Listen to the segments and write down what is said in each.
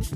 Olá!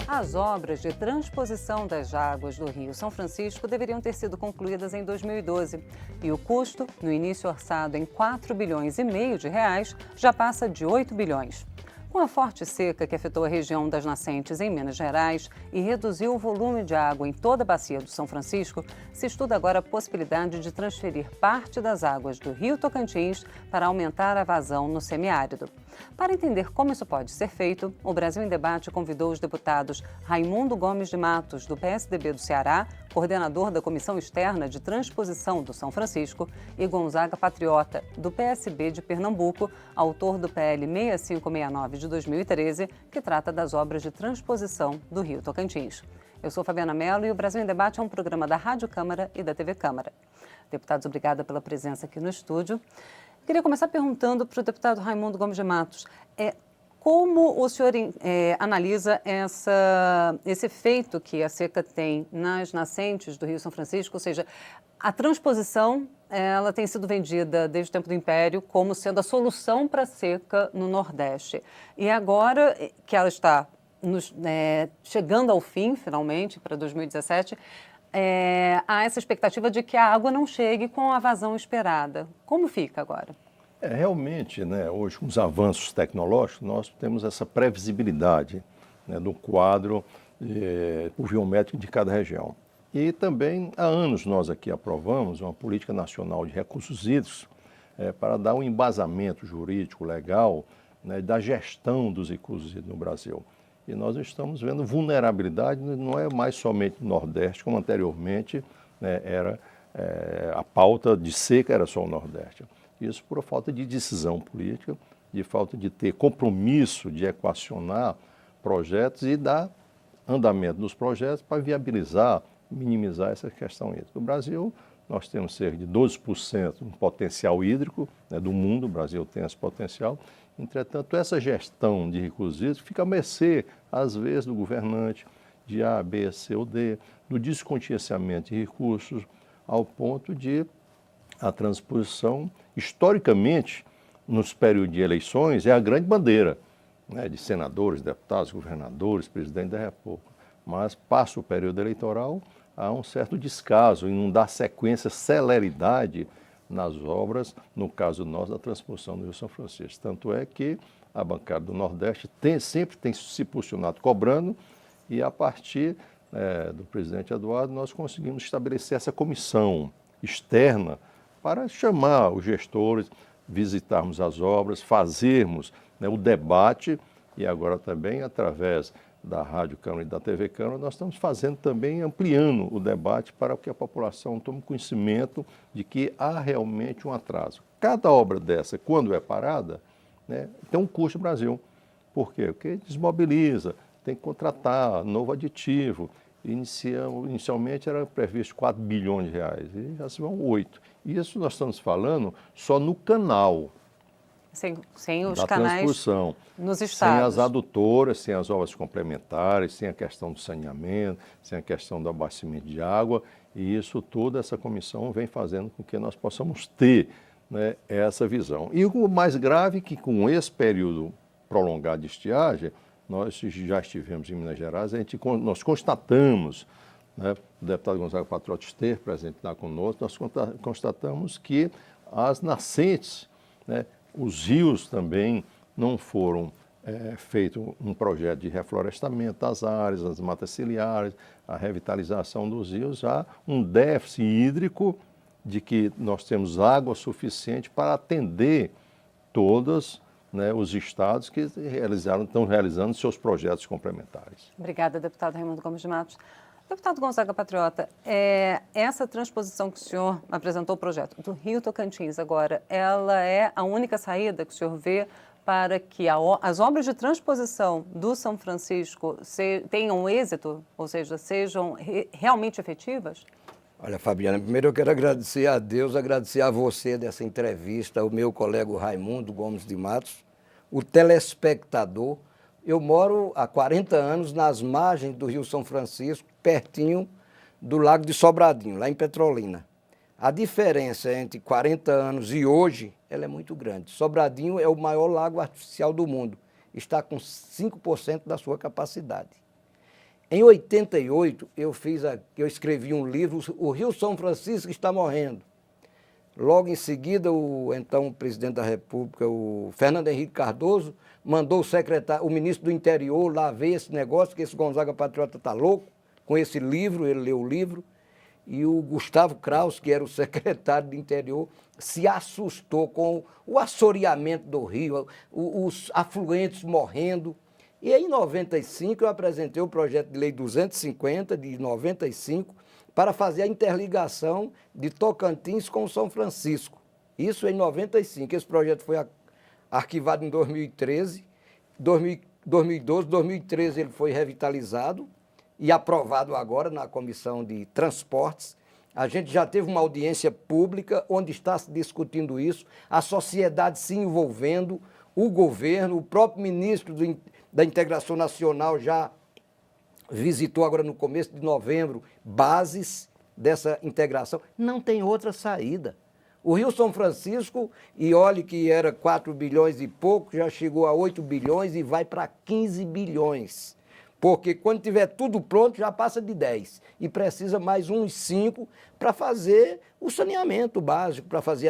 As obras de transposição das águas do Rio São Francisco deveriam ter sido concluídas em 2012. E o custo, no início orçado em 4,5 bilhões de reais, já passa de 8 bilhões. Com a forte seca que afetou a região das nascentes em Minas Gerais e reduziu o volume de água em toda a bacia do São Francisco, se estuda agora a possibilidade de transferir parte das águas do Rio Tocantins para aumentar a vazão no semiárido. Para entender como isso pode ser feito, o Brasil em Debate convidou os deputados Raimundo Gomes de Matos, do PSDB do Ceará, coordenador da Comissão Externa de Transposição do São Francisco, e Gonzaga Patriota, do PSB de Pernambuco, autor do PL 6569 de 2013, que trata das obras de transposição do Rio Tocantins. Eu sou Fabiana Mello e o Brasil em Debate é um programa da Rádio Câmara e da TV Câmara. Deputados, obrigada pela presença aqui no estúdio. Queria começar perguntando para o deputado Raimundo Gomes de Matos, como o senhor analisa esse efeito que a seca tem nas nascentes do Rio São Francisco, ou seja, a transposição ela tem sido vendida desde o tempo do Império como sendo a solução para a seca no Nordeste. E agora que ela está chegando ao fim, finalmente, para 2017, há essa expectativa de que a água não chegue com a vazão esperada. Como fica agora? Realmente, hoje, com os avanços tecnológicos, nós temos essa previsibilidade do quadro pluviométrico de cada região. E também, há anos, nós aqui aprovamos uma política nacional de recursos hídricos para dar um embasamento jurídico, legal, da gestão dos recursos hídricos no Brasil. E nós estamos vendo vulnerabilidade, não é mais somente no Nordeste, como anteriormente era a pauta de seca era só o Nordeste. Isso por falta de decisão política, de falta de ter compromisso de equacionar projetos e dar andamento nos projetos para viabilizar, minimizar essa questão hídrica. No Brasil, nós temos cerca de 12% do potencial hídrico do mundo, o Brasil tem esse potencial. Entretanto, essa gestão de recursos hídricos fica a mercê, às vezes, do governante, de A, B, C ou D, do descongenciamento de recursos, ao ponto de a transposição, historicamente, nos períodos de eleições, é a grande bandeira de senadores, deputados, governadores, presidente da República. Mas passa o período eleitoral, há um certo descaso em não dar sequência, celeridade nas obras, no caso nosso, da transposição do Rio São Francisco. Tanto é que a bancada do Nordeste sempre tem se posicionado cobrando e, a partir do presidente Eduardo, nós conseguimos estabelecer essa comissão externa para chamar os gestores, visitarmos as obras, fazermos o debate e agora também, através da Rádio Câmara e da TV Câmara, nós estamos fazendo também, ampliando o debate para que a população tome conhecimento de que há realmente um atraso. Cada obra dessa, quando é parada, tem um custo no Brasil. Por quê? Porque desmobiliza, tem que contratar novo aditivo. Inicialmente era previsto 4 bilhões de reais e já se vão 8. Isso nós estamos falando só no canal. Sem os da canais transposição, nos estados. sem as adutoras, sem as obras complementares, sem a questão do saneamento, sem a questão do abastecimento de água. E isso tudo, essa comissão vem fazendo com que nós possamos ter essa visão. E o mais grave é que com esse período prolongado de estiagem, nós já estivemos em Minas Gerais, nós constatamos, o deputado Gonzaga Patriota esteve presente lá conosco, nós constatamos que as nascentes, os rios também não foram feito um projeto de reflorestamento das áreas, das matas ciliares, a revitalização dos rios, há um déficit hídrico de que nós temos água suficiente para atender todos os estados que estão realizando seus projetos complementares. Obrigada, deputado Raimundo Gomes de Matos. Deputado Gonzaga Patriota, essa transposição que o senhor apresentou o projeto do Rio Tocantins agora, ela é a única saída que o senhor vê para que as obras de transposição do São Francisco tenham êxito, ou seja, sejam realmente efetivas? Olha, Fabiana, primeiro eu quero agradecer a Deus, agradecer a você dessa entrevista, o meu colega Raimundo Gomes de Matos, o telespectador. Eu moro há 40 anos nas margens do Rio São Francisco, pertinho do Lago de Sobradinho, lá em Petrolina. A diferença entre 40 anos e hoje, ela é muito grande. Sobradinho é o maior lago artificial do mundo, está com 5% da sua capacidade. Em 88, eu escrevi um livro, O Rio São Francisco está morrendo. Logo em seguida, o então presidente da República, o Fernando Henrique Cardoso, mandou o ministro do Interior lá ver esse negócio, que esse Gonzaga Patriota está louco com esse livro, ele leu o livro, e o Gustavo Kraus, que era o secretário do Interior, se assustou com o assoreamento do rio, os afluentes morrendo. E em 95 eu apresentei o projeto de lei 250 de 95 para fazer a interligação de Tocantins com São Francisco. Isso em 95. Esse projeto foi arquivado em 2013, 2012, 2013 ele foi revitalizado e aprovado agora na Comissão de Transportes. A gente já teve uma audiência pública onde está se discutindo isso, a sociedade se envolvendo, o governo, o próprio ministro da Integração Nacional já visitou agora no começo de novembro bases dessa integração. Não tem outra saída. O Rio São Francisco, e olhe que era 4 bilhões e pouco, já chegou a 8 bilhões e vai para 15 bilhões. Porque quando tiver tudo pronto, já passa de 10. E precisa mais uns 5 para fazer o saneamento básico, para fazer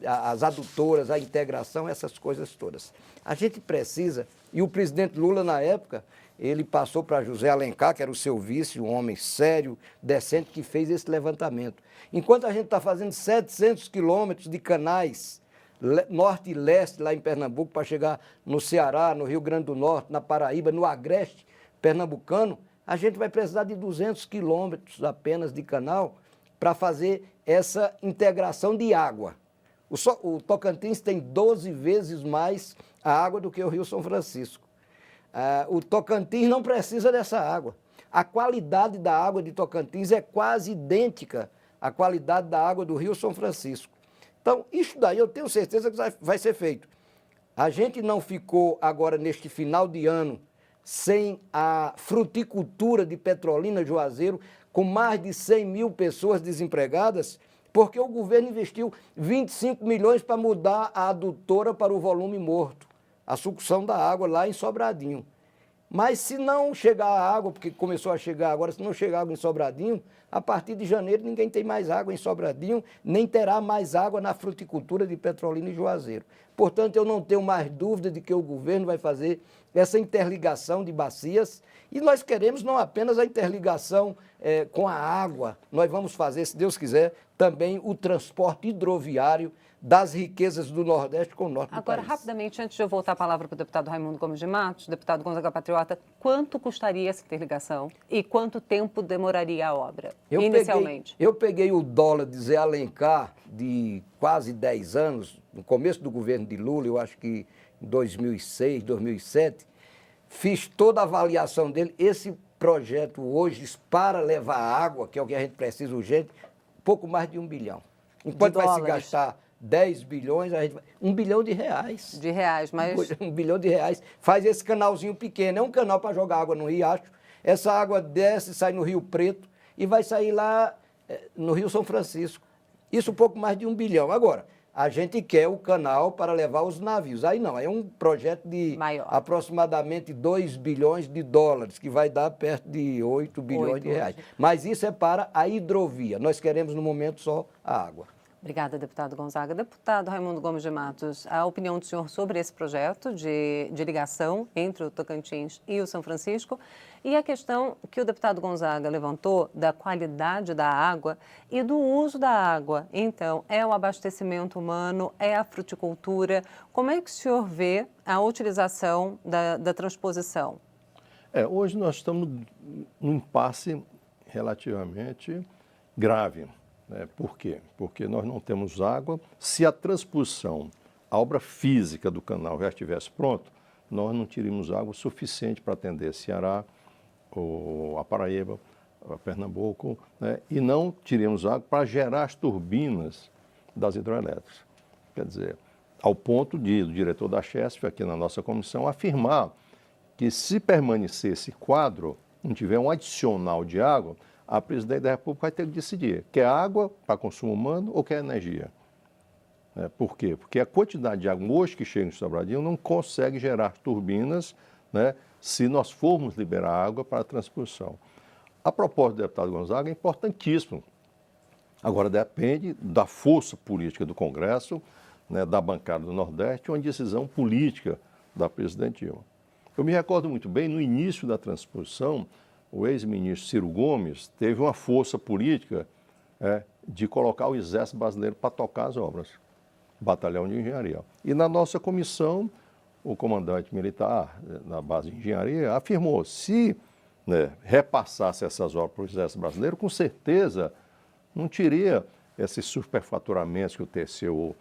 as adutoras, a integração, essas coisas todas. A gente precisa, e o presidente Lula, na época, ele passou para José Alencar, que era o seu vice, um homem sério, decente, que fez esse levantamento. Enquanto a gente está fazendo 700 quilômetros de canais, norte e leste, lá em Pernambuco, para chegar no Ceará, no Rio Grande do Norte, na Paraíba, no Agreste pernambucano, a gente vai precisar de 200 quilômetros apenas de canal para fazer essa integração de água. O Tocantins tem 12 vezes mais a água do que o Rio São Francisco. O Tocantins não precisa dessa água. A qualidade da água de Tocantins é quase idêntica à qualidade da água do Rio São Francisco. Então, isso daí eu tenho certeza que vai ser feito. A gente não ficou agora neste final de ano sem a fruticultura de Petrolina, Juazeiro, com mais de 100 mil pessoas desempregadas, porque o governo investiu 25 milhões para mudar a adutora para o volume morto, a sucção da água lá em Sobradinho. Mas se não chegar a água, porque começou a chegar agora, se não chegar água em Sobradinho, a partir de janeiro ninguém tem mais água em Sobradinho, nem terá mais água na fruticultura de Petrolina e Juazeiro. Portanto, eu não tenho mais dúvida de que o governo vai fazer essa interligação de bacias e nós queremos não apenas a interligação com a água, nós vamos fazer, se Deus quiser, também o transporte hidroviário das riquezas do Nordeste com o Norte do país. Agora, rapidamente, antes de eu voltar a palavra para o deputado Raimundo Gomes de Matos, deputado Gonzaga Patriota, quanto custaria essa interligação e quanto tempo demoraria a obra, inicialmente? Eu peguei o dólar de Zé Alencar de quase 10 anos, no começo do governo de Lula, eu acho que em 2006, 2007, fiz toda a avaliação dele. Esse projeto hoje, para levar água, que é o que a gente precisa urgente, pouco mais de 1 bilhão. Enquanto vai se gastar 10 bilhões, a gente vai... 1 bilhão de reais. De reais, mas... 1 bilhão de reais. Faz esse canalzinho pequeno, é um canal para jogar água no riacho. Essa água desce, sai no Rio Preto e vai sair lá no Rio São Francisco. Isso pouco mais de 1 bilhão. Agora, a gente quer o canal para levar os navios. Aí não, é um projeto de aproximadamente 2 bilhões de dólares, que vai dar perto de 8 bilhões de reais. Mas isso é para a hidrovia. Nós queremos, no momento, só a água. Obrigada, deputado Gonzaga. Deputado Raimundo Gomes de Matos, a opinião do senhor sobre esse projeto de ligação entre o Tocantins e o São Francisco e a questão que o deputado Gonzaga levantou da qualidade da água e do uso da água. Então, é o abastecimento humano, é a fruticultura. Como é que o senhor vê a utilização da transposição? Hoje nós estamos num impasse relativamente grave. Por quê? Porque nós não temos água. Se a transposição, a obra física do canal já estivesse pronto, nós não teríamos água suficiente para atender Ceará, a Paraíba, a Pernambuco, e não teríamos água para gerar as turbinas das hidroelétricas. Quer dizer, ao ponto de o diretor da Chesf, aqui na nossa comissão, afirmar que se permanecer esse quadro, não tiver um adicional de água, a presidente da República vai ter que decidir, quer água para consumo humano ou quer energia. Por quê? Porque a quantidade de água hoje que chega em Sobradinho não consegue gerar turbinas, né, se nós formos liberar água para a transposição. A proposta do deputado Gonzaga é importantíssima. Agora depende da força política do Congresso, né, da bancada do Nordeste, uma decisão política da presidente Dilma. Eu me recordo muito bem, no início da transposição, o ex-ministro Ciro Gomes teve uma força política de colocar o Exército Brasileiro para tocar as obras, Batalhão de Engenharia. E na nossa comissão, o comandante militar na base de engenharia afirmou, se repassasse essas obras para o Exército Brasileiro, com certeza não teria esses superfaturamentos que o TCU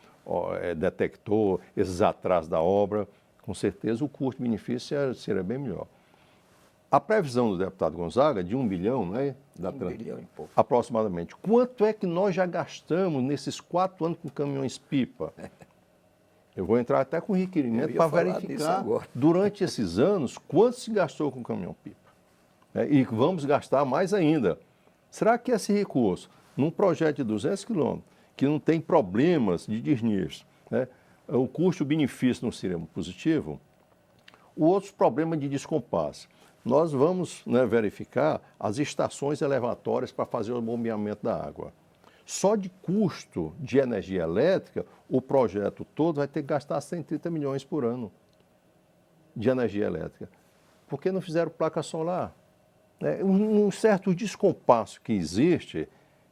detectou, esses atrasos da obra, com certeza o custo-benefício seria bem melhor. A previsão do deputado Gonzaga de 1 bilhão, né? 1 bilhão e pouco. Aproximadamente. Quanto é que nós já gastamos nesses 4 anos com caminhões-pipa? Eu vou entrar até com requerimento para verificar, durante esses anos, quanto se gastou com caminhão-pipa. E vamos gastar mais ainda. Será que esse recurso, num projeto de 200 quilômetros, que não tem problemas de desníveis, o custo-benefício não seria positivo? O outro problema de descompasso. Nós vamos verificar as estações elevatórias para fazer o bombeamento da água. Só de custo de energia elétrica, o projeto todo vai ter que gastar 130 milhões por ano de energia elétrica. Por que não fizeram placa solar? Um certo descompasso que existe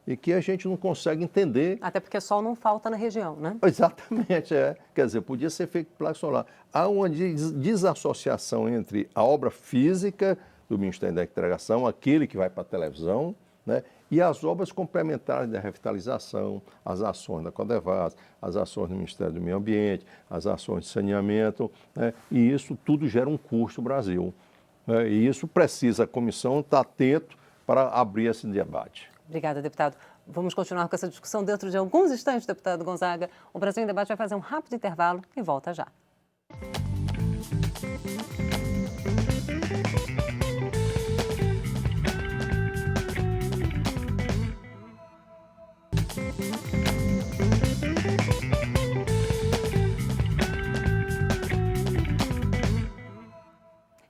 e que a gente não consegue entender. Até porque sol não falta na região, né? Exatamente, Quer dizer, podia ser feito placa solar. Há uma desassociação entre a obra física do Ministério da Integração, aquele que vai para a televisão, e as obras complementares da revitalização, as ações da Codevas, as ações do Ministério do Meio Ambiente, as ações de saneamento, e isso tudo gera um custo no Brasil. E isso precisa a comissão estar atento para abrir esse debate. Obrigada, deputado. Vamos continuar com essa discussão dentro de alguns instantes, deputado Gonzaga. O Brasil em Debate vai fazer um rápido intervalo e volta já.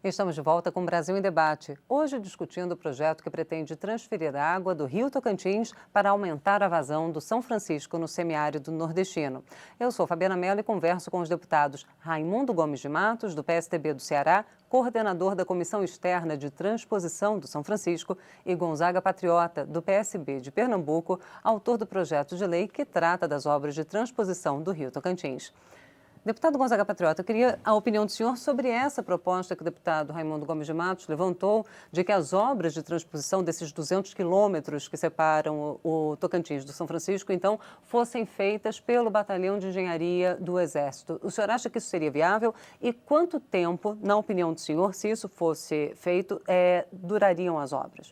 Estamos de volta com o Brasil em Debate, hoje discutindo o projeto que pretende transferir a água do Rio Tocantins para aumentar a vazão do São Francisco no semiárido nordestino. Eu sou Fabiana Mello e converso com os deputados Raimundo Gomes de Matos, do PSDB do Ceará, coordenador da Comissão Externa de Transposição do São Francisco, e Gonzaga Patriota, do PSB de Pernambuco, autor do projeto de lei que trata das obras de transposição do Rio Tocantins. Deputado Gonzaga Patriota, eu queria a opinião do senhor sobre essa proposta que o deputado Raimundo Gomes de Matos levantou, de que as obras de transposição desses 200 quilômetros que separam o Tocantins do São Francisco, então, fossem feitas pelo Batalhão de Engenharia do Exército. O senhor acha que isso seria viável? E quanto tempo, na opinião do senhor, se isso fosse feito, durariam as obras?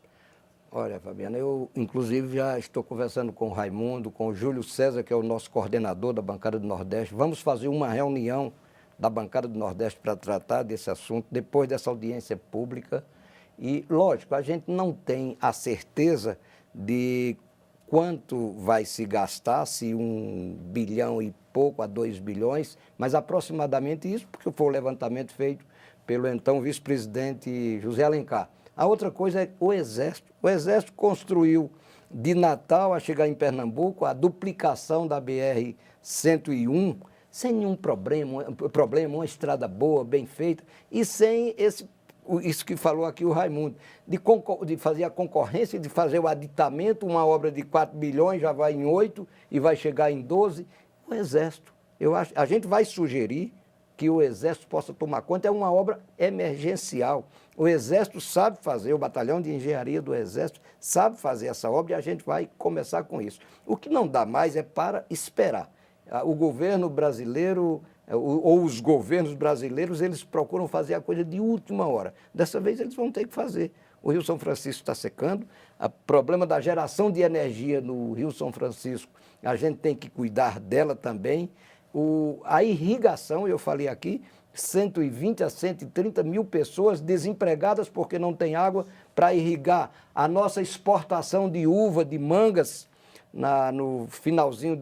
Olha, Fabiana, eu inclusive já estou conversando com o Raimundo, com o Júlio César, que é o nosso coordenador da bancada do Nordeste. Vamos fazer uma reunião da bancada do Nordeste para tratar desse assunto, depois dessa audiência pública. E, lógico, a gente não tem a certeza de quanto vai se gastar, se 1 bilhão e pouco a 2 bilhões, mas aproximadamente isso, porque foi o levantamento feito pelo então vice-presidente José Alencar. A outra coisa é o Exército. O Exército construiu de Natal a chegar em Pernambuco a duplicação da BR-101 sem nenhum problema, uma estrada boa, bem feita, e sem isso que falou aqui o Raimundo, de fazer a concorrência, de fazer o aditamento, uma obra de 4 bilhões já vai em 8 e vai chegar em 12. O Exército, a gente vai sugerir que o Exército possa tomar conta, é uma obra emergencial. O Exército sabe fazer, o Batalhão de Engenharia do Exército sabe fazer essa obra e a gente vai começar com isso. O que não dá mais é para esperar. O governo brasileiro, ou os governos brasileiros, eles procuram fazer a coisa de última hora. Dessa vez eles vão ter que fazer. O Rio São Francisco está secando, o problema da geração de energia no Rio São Francisco, a gente tem que cuidar dela também. A irrigação, eu falei aqui, 120 a 130 mil pessoas desempregadas porque não tem água para irrigar. A nossa exportação de uva, de mangas, no finalzinho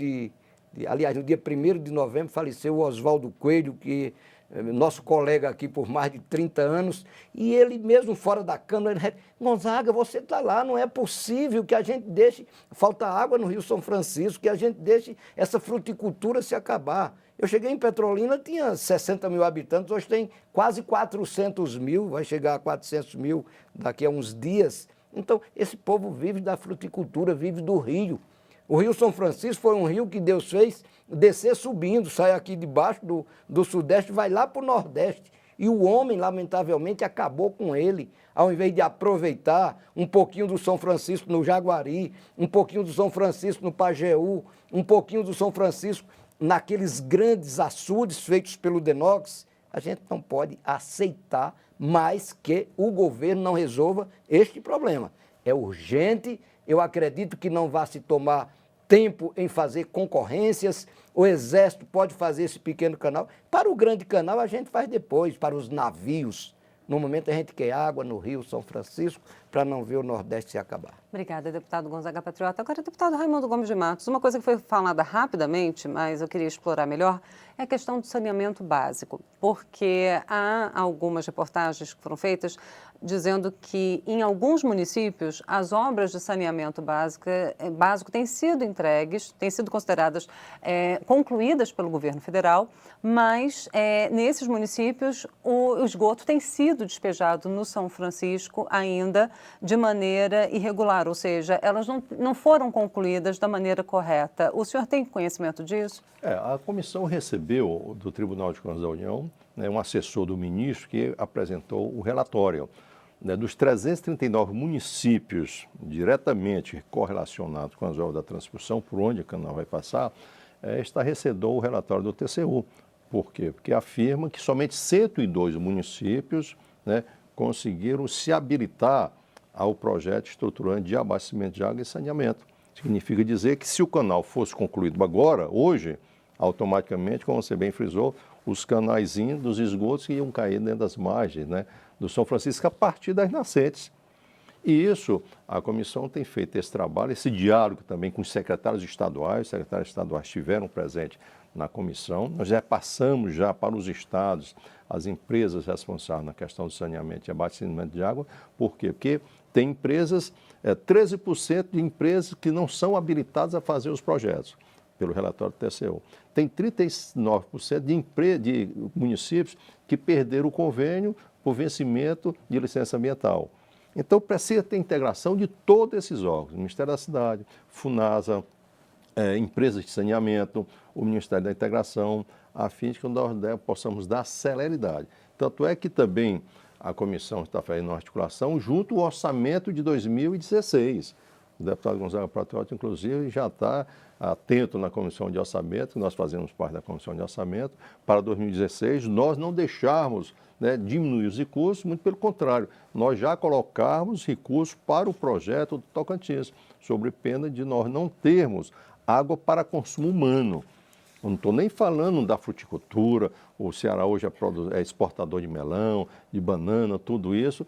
aliás, no dia 1º de novembro, faleceu o Oswaldo Coelho, que nosso colega aqui por mais de 30 anos, e ele mesmo fora da Câmara, ele disse: Gonzaga, você está lá, não é possível que a gente deixe faltar água no Rio São Francisco, que a gente deixe essa fruticultura se acabar. Eu cheguei em Petrolina, tinha 60 mil habitantes, hoje tem quase 400 mil, vai chegar a 400 mil daqui a uns dias. Então, esse povo vive da fruticultura, vive do rio. O Rio São Francisco foi um rio que Deus fez descer subindo, sai aqui de baixo do Sudeste, vai lá para o Nordeste. E o homem, lamentavelmente, acabou com ele, ao invés de aproveitar um pouquinho do São Francisco no Jaguari, um pouquinho do São Francisco no Pajeú, um pouquinho do São Francisco naqueles grandes açudes feitos pelo Denox. A gente não pode aceitar mais que o governo não resolva este problema. É urgente, eu acredito que não vai se tomar tempo em fazer concorrências, o Exército pode fazer esse pequeno canal. Para o grande canal a gente faz depois, para os navios. No momento a gente quer água no Rio São Francisco para não ver o Nordeste se acabar. Obrigada, deputado Gonzaga Patriota. Agora, deputado Raimundo Gomes de Matos, uma coisa que foi falada rapidamente, mas eu queria explorar melhor, é a questão do saneamento básico, porque há algumas reportagens que foram feitas dizendo que em alguns municípios as obras de saneamento básico têm sido entregues, têm sido consideradas concluídas pelo governo federal, mas nesses municípios o esgoto tem sido despejado no São Francisco ainda de maneira irregular, ou seja, elas não foram concluídas da maneira correta. O senhor tem conhecimento disso? A comissão recebeu do Tribunal de Contas da União, um assessor do ministro que apresentou o relatório. Dos 339 municípios diretamente correlacionados com as obras da transposição, por onde o canal vai passar, estarrecedou o relatório do TCU. Por quê? Porque afirma que somente 102 municípios conseguiram se habilitar ao projeto estruturante de abastecimento de água e saneamento. Significa dizer que se o canal fosse concluído agora, hoje, automaticamente, como você bem frisou, os canaizinhos dos esgotos iam cair dentro das margens do São Francisco a partir das nascentes. E isso, a comissão tem feito esse trabalho, esse diálogo também com os secretários estaduais. Os secretários estaduais estiveram presentes na comissão. Nós já passamos para os estados, as empresas responsáveis na questão do saneamento e abastecimento de água. Por quê? Porque tem empresas, 13% de empresas que não são habilitadas a fazer os projetos, pelo relatório do TCU. Tem 39% de municípios que perderam o convênio por vencimento de licença ambiental. Então, precisa ter integração de todos esses órgãos, o Ministério da Cidade, FUNASA, empresas de saneamento, o Ministério da Integração, a fim de que nós possamos dar celeridade. Tanto é que também a comissão está fazendo uma articulação junto ao orçamento de 2016. O deputado Gonzaga Patriota, inclusive, já está atento na comissão de orçamento, nós fazemos parte da comissão de orçamento, para 2016, nós não deixarmos diminuir os recursos, muito pelo contrário, nós já colocarmos recursos para o projeto do Tocantins, sobre pena de nós não termos água para consumo humano. Eu não estou nem falando da fruticultura, o Ceará hoje é exportador de melão, de banana, tudo isso,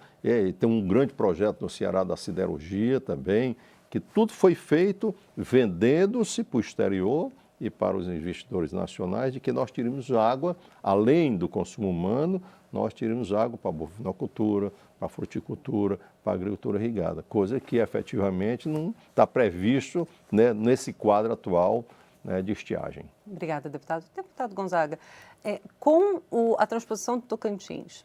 tem um grande projeto no Ceará da siderurgia também, que tudo foi feito vendendo-se para o exterior e para os investidores nacionais, de que nós tiramos água, além do consumo humano, nós tiramos água para a bovinocultura, para a fruticultura, para a agricultura irrigada, coisa que efetivamente não está previsto nesse quadro atual de estiagem. Obrigada, deputado. Deputado Gonzaga, com a transposição do Tocantins,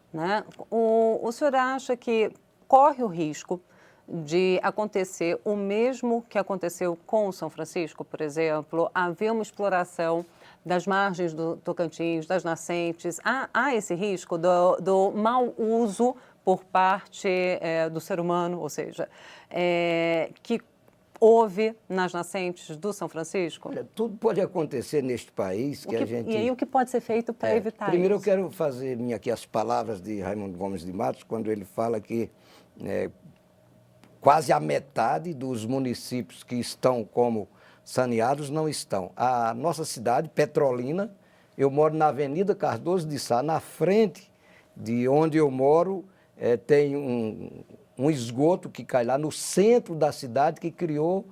o senhor acha que corre o risco de acontecer o mesmo que aconteceu com o São Francisco, por exemplo, haver uma exploração das margens do Tocantins, das nascentes? Há esse risco do mau uso por parte do ser humano, ou seja, que houve nas nascentes do São Francisco? Olha, tudo pode acontecer neste país que a gente... E aí o que pode ser feito para evitar primeiro isso? Primeiro eu quero fazer aqui as palavras de Raimundo Gomes de Matos, quando ele fala que quase a metade dos municípios que estão como saneados não estão. A nossa cidade, Petrolina, Eu moro na Avenida Cardoso de Sá, na frente de onde eu moro, tem um esgoto que cai lá no centro da cidade, que criou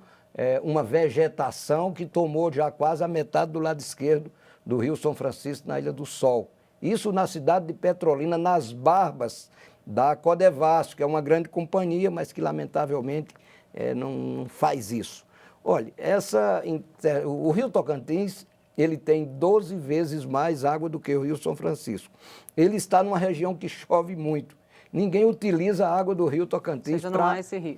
uma vegetação que tomou já quase a metade do lado esquerdo do Rio São Francisco, na Ilha do Sol. Isso na cidade de Petrolina, nas barbas da Codevasf, que é uma grande companhia, mas que lamentavelmente não faz isso. Olha, o Rio Tocantins, ele tem 12 vezes mais água do que o Rio São Francisco. Ele está numa região que chove muito. Ninguém utiliza a água do Rio Tocantins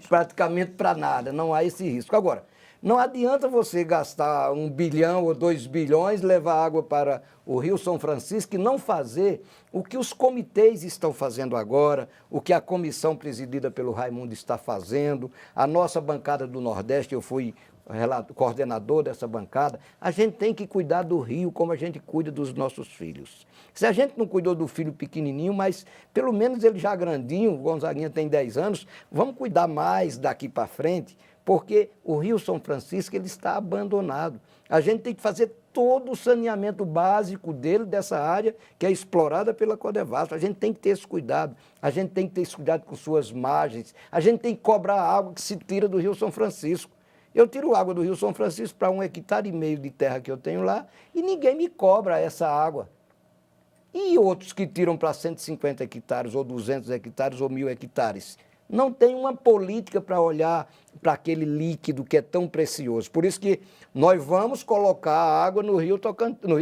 praticamente para nada, não há esse risco. Agora, não adianta você gastar 1 bilhão ou 2 bilhões, levar água para o Rio São Francisco e não fazer o que os comitês estão fazendo agora, o que a comissão presidida pelo Raimundo está fazendo, a nossa bancada do Nordeste, eu fui coordenador dessa bancada. A gente tem que cuidar do rio como a gente cuida dos nossos filhos. Se a gente não cuidou do filho pequenininho, mas pelo menos ele já grandinho, o Gonzaguinha tem 10 anos, vamos cuidar mais daqui para frente, porque o Rio São Francisco ele está abandonado. A gente tem que fazer todo o saneamento básico dele, dessa área que é explorada pela Codevasf. A gente tem que ter esse cuidado, a gente tem que ter esse cuidado com suas margens, a gente tem que cobrar a água que se tira do Rio São Francisco. Eu tiro água do Rio São Francisco para 1,5 hectares de terra que eu tenho lá e ninguém me cobra essa água. E outros que tiram para 150 hectares, ou 200 hectares, ou 1.000 hectares? Não tem uma política para olhar para aquele líquido que é tão precioso. Por isso que nós vamos colocar a água no Rio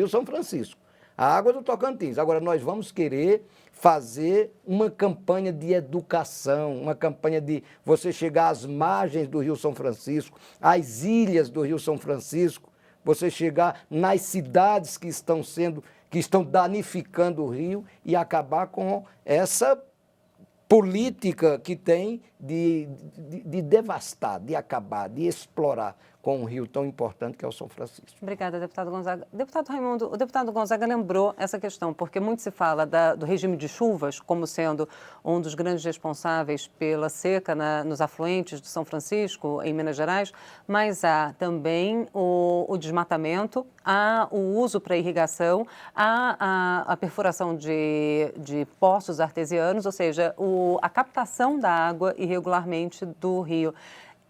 São Francisco, a água do Tocantins. Agora, nós vamos querer fazer uma campanha de educação, uma campanha de você chegar às margens do Rio São Francisco, às ilhas do Rio São Francisco, você chegar nas cidades que estão danificando o rio e acabar com essa política que tem de devastar, de acabar, de explorar com um rio tão importante que é o São Francisco. Obrigada, deputado Gonzaga. Deputado Raimundo, o deputado Gonzaga lembrou essa questão, porque muito se fala do regime de chuvas como sendo um dos grandes responsáveis pela seca nos afluentes do São Francisco, em Minas Gerais, mas há também o desmatamento, há o uso para irrigação, há a perfuração de poços artesianos, ou seja, a captação da água irregularmente do rio.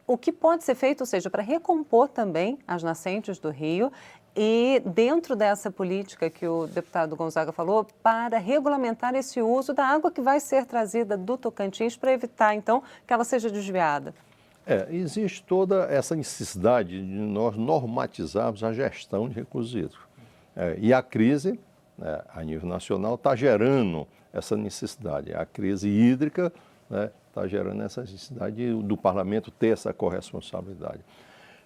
O que pode ser feito, ou seja, para recompor também as nascentes do rio e dentro dessa política que o deputado Gonzaga falou, para regulamentar esse uso da água que vai ser trazida do Tocantins para evitar, então, que ela seja desviada? Existe toda essa necessidade de nós normatizarmos a gestão de recursos hídricos. E a crise, a nível nacional, está gerando essa necessidade. A crise hídrica, está gerando essa necessidade do parlamento ter essa corresponsabilidade.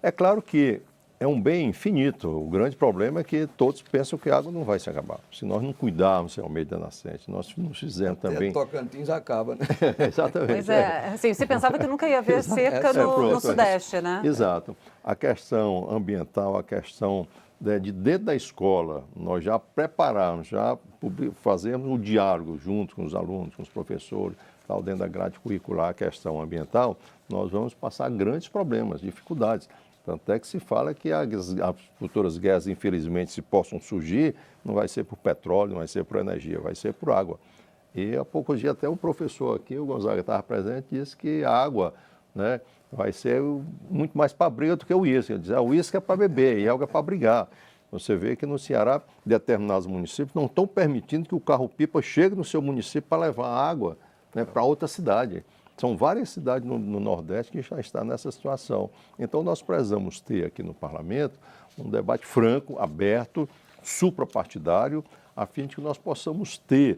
É claro que é um bem infinito. O grande problema é que todos pensam que a água não vai se acabar. Se nós não cuidarmos realmente da nascente, nós não fizermos também... Até Tocantins acaba, né? Exatamente. Pois assim, você pensava que nunca ia haver seca no Sudeste, né? Exato. A questão ambiental, a questão de dentro da escola, nós já prepararmos, já fazemos o diálogo junto com os alunos, com os professores, dentro da grade curricular, a questão ambiental, nós vamos passar grandes problemas, dificuldades. Tanto é que se fala que as futuras guerras, infelizmente, se possam surgir, não vai ser por petróleo, não vai ser por energia, vai ser por água. E há poucos dias até um professor aqui, o Gonzaga estava presente, disse que a água vai ser muito mais para briga do que o uísque. Ele diz, o uísque é para beber e a água é para brigar. Você vê que no Ceará, determinados municípios não estão permitindo que o carro-pipa chegue no seu município para levar água para outra cidade. São várias cidades no Nordeste que já estão nessa situação. Então, nós precisamos ter aqui no Parlamento um debate franco, aberto, suprapartidário, a fim de que nós possamos ter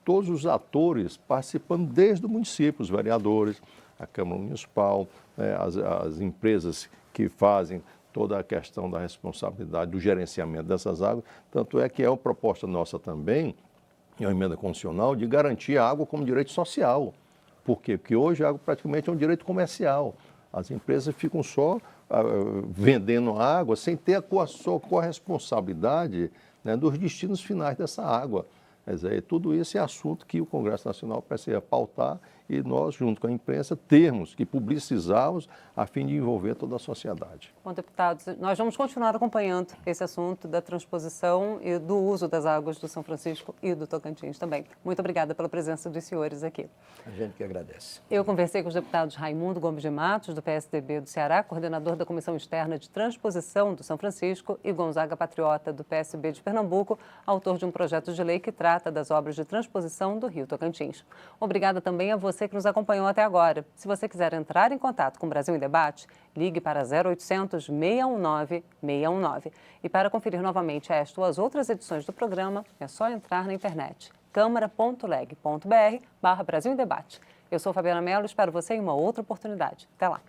todos os atores participando desde o município, os vereadores, a Câmara Municipal, as empresas que fazem toda a questão da responsabilidade do gerenciamento dessas águas. Tanto é que é uma proposta nossa também, é uma emenda constitucional, de garantir a água como direito social. Por quê? Porque hoje a água praticamente é um direito comercial. As empresas ficam só vendendo água sem ter a sua corresponsabilidade dos destinos finais dessa água. Quer dizer, tudo isso é assunto que o Congresso Nacional precisa pautar e nós, junto com a imprensa, termos que publicizá-los a fim de envolver toda a sociedade. Bom, deputados, nós vamos continuar acompanhando esse assunto da transposição e do uso das águas do São Francisco e do Tocantins também. Muito obrigada pela presença dos senhores aqui. A gente que agradece. Eu conversei com os deputados Raimundo Gomes de Matos, do PSDB do Ceará, coordenador da Comissão Externa de Transposição do São Francisco, e Gonzaga Patriota, do PSB de Pernambuco, autor de um projeto de lei que trata das obras de transposição do Rio Tocantins. Obrigada também a você que nos acompanhou até agora. Se você quiser entrar em contato com o Brasil em Debate, ligue para 0800 619 619. E para conferir novamente esta ou as outras edições do programa, é só entrar na internet câmara.leg.br/Brasil em Debate. Eu sou Fabiana Mello e espero você em uma outra oportunidade. Até lá!